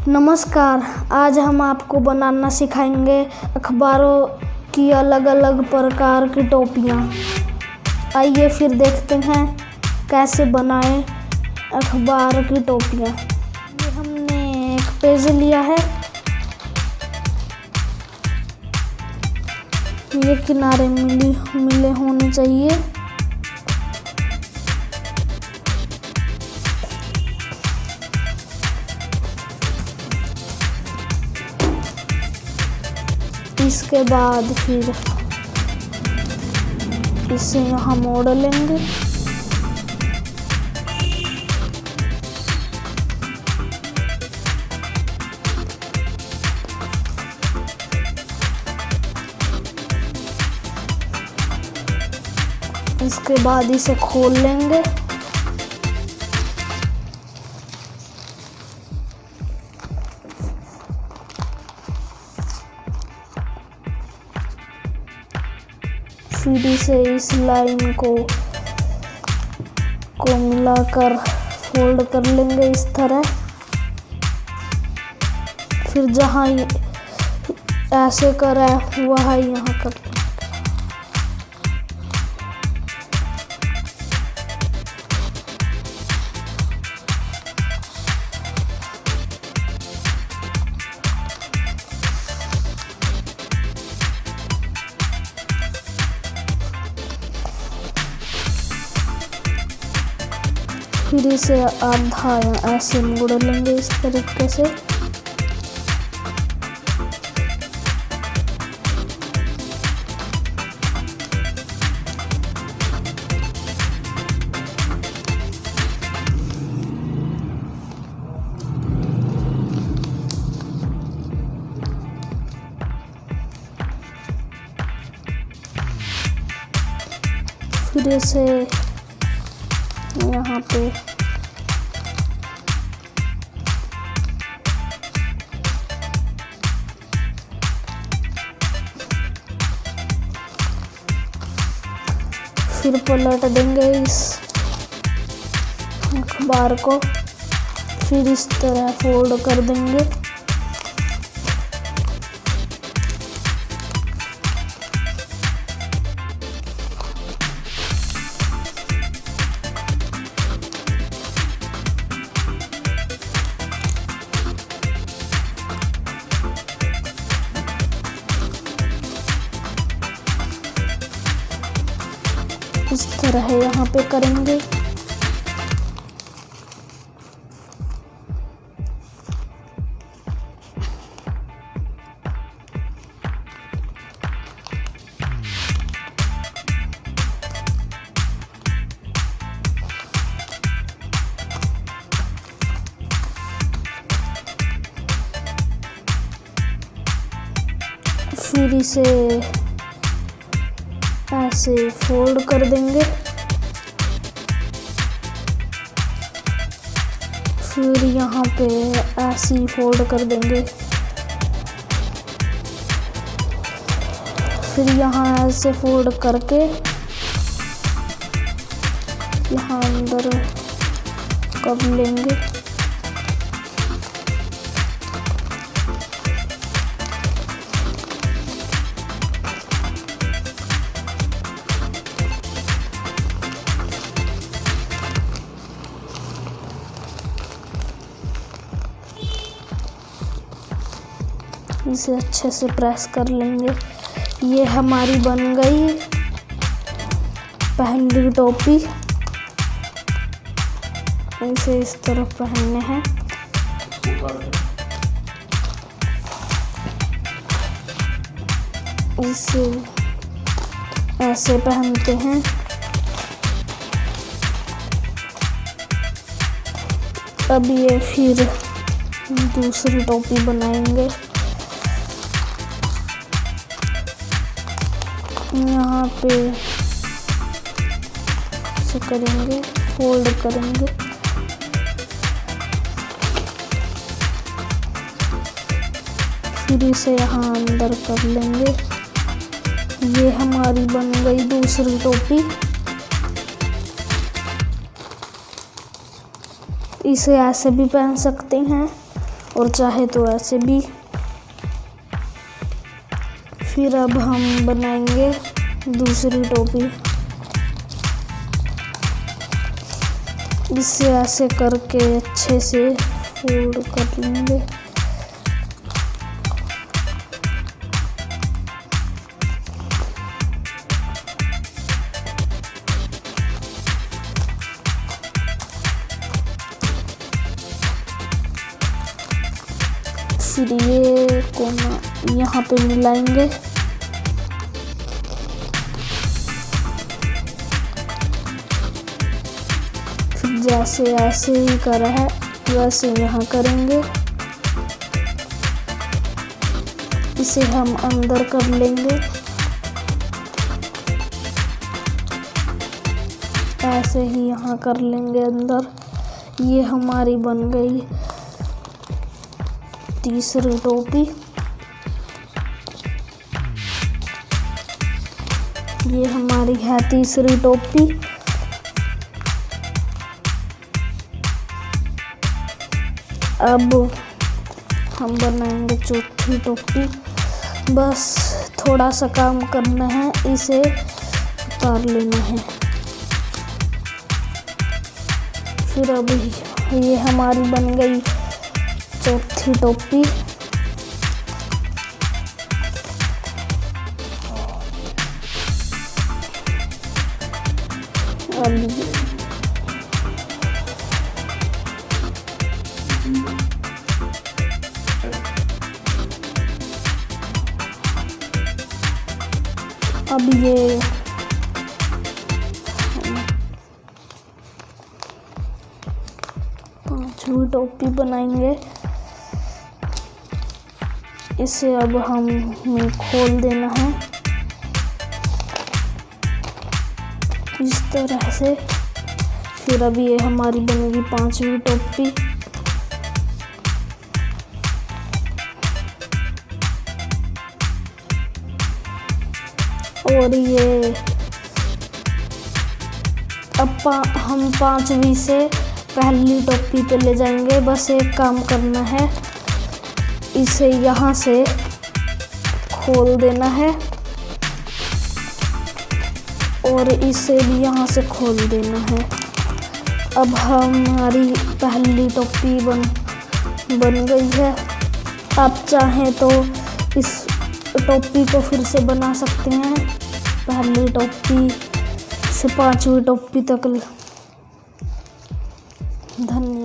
नमस्कार, आज हम आपको बनाना सिखाएंगे अखबारों की अलग अलग प्रकार की टोपियाँ। आइए फिर देखते हैं कैसे बनाएं अखबार की टोपियाँ। ये हमने एक पेज लिया है, ये किनारे मिले होने चाहिए। इसके बाद फिर इसे यहाँ मोड़ लेंगे। इसके बाद इसे खोल लेंगे। फिर इसे इस लाइन को मिलाकर फोल्ड कर लेंगे इस तरह। फिर जहाँ ऐसे करा है वहाँ यहाँ कर लेंगे। फिर इसे आधा ऐसे मोड़ लेंगे इस तरीके से। फिर इसे यहाँ पे फिर पलट देंगे इस अखबार को। फिर इस तरह फोल्ड कर देंगे। इस तरह यहाँ पे करेंगे। फिर इसे ऐसे फोल्ड कर देंगे। फिर यहाँ पे ऐसे ही फोल्ड कर देंगे। फिर यहाँ ऐसे फोल्ड करके यहाँ अंदर कर लेंगे। इसे अच्छे से प्रेस कर लेंगे। ये हमारी बन गई पहली टोपी। इसे इस तरफ पहनने हैं। इसे ऐसे पहनते हैं। अब ये फिर दूसरी टोपी बनाएंगे। यहाँ पे ऐसे करेंगे, फोल्ड करेंगे। फिर इसे यहाँ अंदर कर लेंगे। ये हमारी बन गई दूसरी टोपी। इसे ऐसे भी पहन सकते हैं और चाहे तो ऐसे भी। फिर अब हम बनाएंगे दूसरी टोपी। इसे ऐसे करके अच्छे से फोल्ड कर लेंगे। फिर ये कोना यहाँ पे मिलाएंगे। फिर जैसे ऐसे ही करा है वैसे यहाँ करेंगे। इसे हम अंदर कर लेंगे ऐसे ही यहाँ कर लेंगे अंदर। ये हमारी बन गई तीसरी टोपी। ये हमारी है तीसरी टोपी। अब हम बनाएंगे चौथी टोपी। बस थोड़ा सा काम करना है, इसे उतार लेना है। फिर अब ये हमारी बन गई चौथी टोपी। अब ये पांचवी टोपी बनाएंगे। इसे अब हमें खोल देना है इस तरह से। फिर अब ये हमारी बनेगी पांचवी टोपी। और ये अब हम पांचवी से पहली टोपी पे ले जाएंगे। बस एक काम करना है, इसे यहाँ से खोल देना है और इसे भी यहाँ से खोल देना है। अब हमारी पहली टोपी बन गई है। आप चाहें तो इस टोपी को फिर से बना सकते हैं, पहली टोपी से पांचवी टोपी तक। धन्यवाद।